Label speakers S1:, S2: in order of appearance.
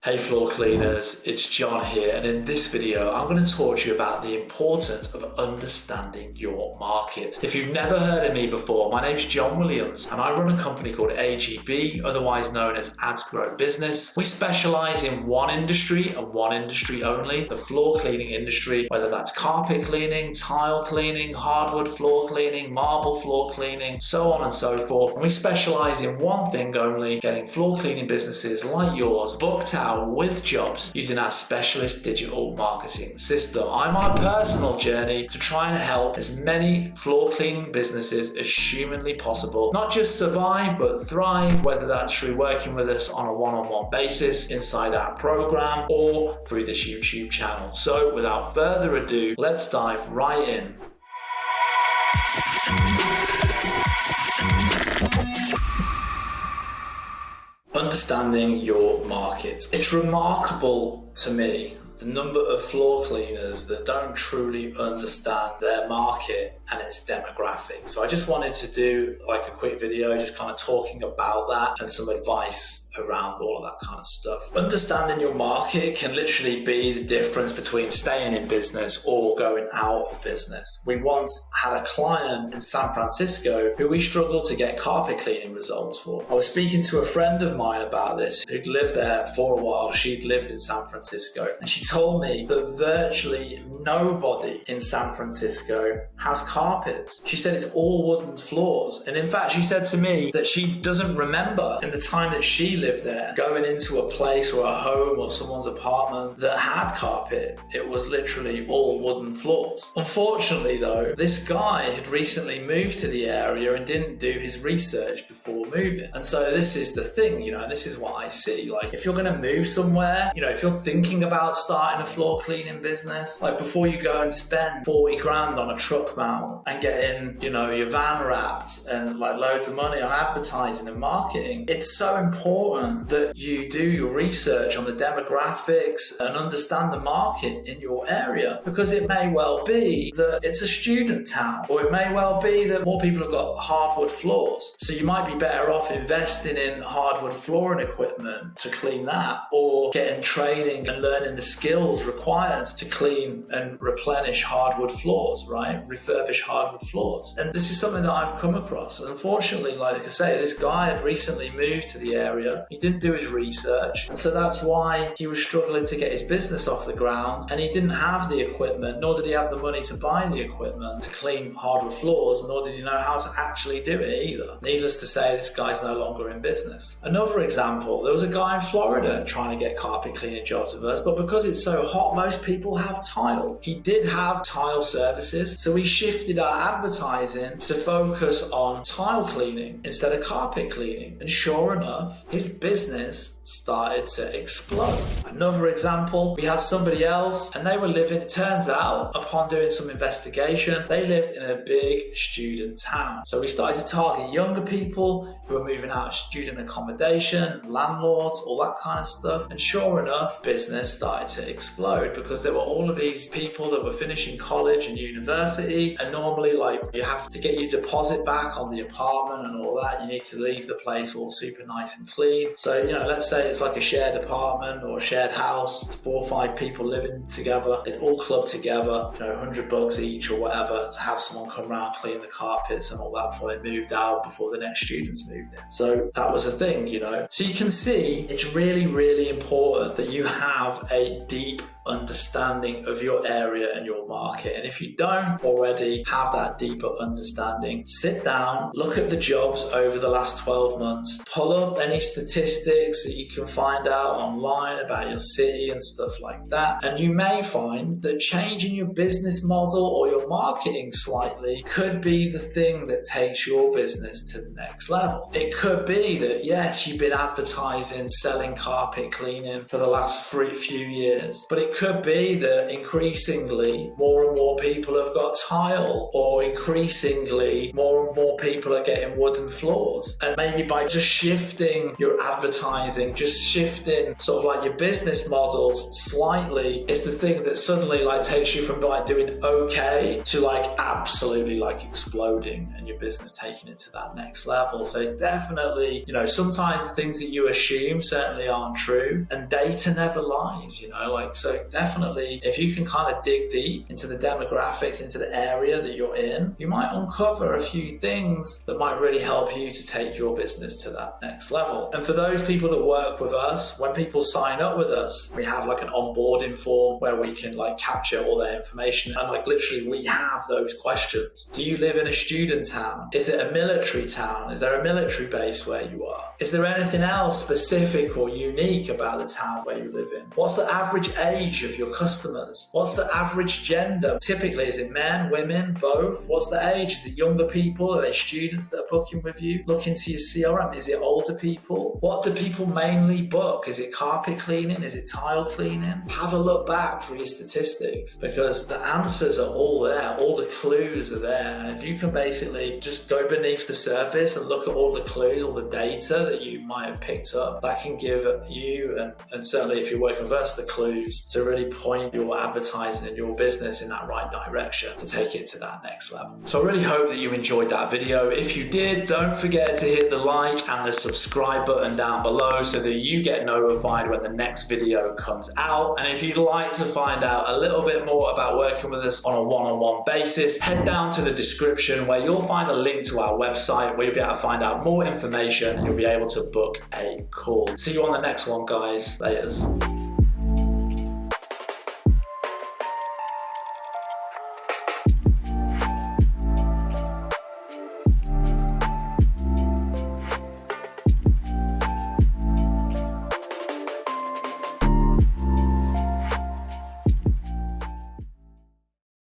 S1: Hey floor cleaners, it's John here, and in this video I'm going to talk to you about the importance of understanding your market. If you've never heard of me before, my name's John Williams and I run a company called AGB, otherwise known as Ads Grow Business. We specialize in one industry and one industry only, the floor cleaning industry, whether that's carpet cleaning, tile cleaning, hardwood floor cleaning, marble floor cleaning, so on and so forth. And we specialize in one thing only, getting floor cleaning businesses like yours booked out with jobs using our specialist digital marketing system. I'm on a personal journey to try and help as many floor cleaning businesses as humanly possible, not just survive but thrive, whether that's through working with us on a one-on-one basis inside our program or through this YouTube channel. So without further ado, let's dive right in. Understanding your market. It's remarkable to me the number of floor cleaners that don't truly understand their market and its demographic. So I just wanted to do like a quick video just kind of talking about that and some advice around all of that kind of stuff. Understanding your market can literally be the difference between staying in business or going out of business. We once had a client in San Francisco who we struggled to get carpet cleaning results for. I was speaking to a friend of mine about this who'd lived there for a while. She'd lived in San Francisco and she told me that virtually nobody in San Francisco has carpets. She said it's all wooden floors. And in fact, she said to me that she doesn't remember in the time that she lived there going into a place or a home or someone's apartment that had carpet. It was literally all wooden floors. Unfortunately though, this guy had recently moved to the area and didn't do his research before moving. And so this is the thing, and this is what I see. Like if you're going to move somewhere, if you're thinking about starting a floor cleaning business, like before you go and spend 40 grand on a truck mount and getting, your van wrapped and like loads of money on advertising and marketing, it's so important that you do your research on the demographics and understand the market in your area, because it may well be that it's a student town, or it may well be that more people have got hardwood floors. So you might be better off investing in hardwood flooring equipment to clean that, or getting training and learning the skills required to clean and replenish hardwood floors, right? Refurbish hardwood floors. And this is something that I've come across. And unfortunately, like I say, this guy had recently moved to the area. He didn't do his research, and so that's why he was struggling to get his business off the ground, and he didn't have the equipment, nor did he have the money to buy the equipment to clean hardwood floors, nor did he know how to actually do it either. Needless to say, this guy's no longer in business. Another example, there was a guy in Florida trying to get carpet cleaning jobs with us, but because it's so hot, most people have tile. He did have tile services, so we shifted our advertising to focus on tile cleaning instead of carpet cleaning, and sure enough, his business started to explode. Another example, we had somebody else and they were living, it turns out, upon doing some investigation, they lived in a big student town. So we started to target younger people who were moving out of student accommodation, landlords, all that kind of stuff. And sure enough, business started to explode because there were all of these people that were finishing college and university, and normally like you have to get your deposit back on the apartment and all that. You need to leave the place all super nice and clean. So, let's say it's like a shared apartment or a shared house, 4 or 5 people living together, they all club together, $100 each or whatever, to have someone come around, clean the carpets and all that before they moved out, before the next students moved in. So that was a thing, So you can see it's really, really important that you have a deep understanding of your area and your market. And if you don't already have that deeper understanding, sit down, look at the jobs over the last 12 months, pull up any statistics that you can find out online about your city and stuff like that. And you may find that changing your business model or your marketing slightly could be the thing that takes your business to the next level. It could be that, yes, you've been advertising, selling carpet cleaning for the last few years, but it could be that increasingly more and more people have got tile, or increasingly more and more people are getting wooden floors. And maybe by just shifting your through advertising, just shifting sort of like your business models slightly is the thing that suddenly like takes you from like doing okay to like absolutely like exploding and your business taking it to that next level. So it's definitely, you know, sometimes the things that you assume certainly aren't true, and data never lies, you know, like, so definitely if you can kind of dig deep into the demographics, into the area that you're in, you might uncover a few things that might really help you to take your business to that next level. And for those people that work with us, when people sign up with us, we have like an onboarding form where we can like capture all their information, and like literally we have those questions. Do you live in a student town? Is it a military town? Is there a military base where you are? Is there anything else specific or unique about the town where you live in? What's the average age of your customers? What's the average gender? Typically, is it men, women, both? What's the age? Is it younger people? Are they students that are booking with you? Look into your CRM. Is it older people? What do people mainly book? Is it carpet cleaning? Is it tile cleaning? Have a look back for your statistics, because the answers are all there. All the clues are there. And if you can basically just go beneath the surface and look at all the clues, all the data that you might have picked up, that can give you, and certainly if you're working with us, the clues to really point your advertising and your business in that right direction to take it to that next level. So I really hope that you enjoyed that video. If you did, don't forget to hit the like and the subscribe button down below so that you get notified when the next video comes out. And if you'd like to find out a little bit more about working with us on a one-on-one basis, head down to the description where you'll find a link to our website where you'll be able to find out more information and you'll be able to book a call. See you on the next one, guys. Laters.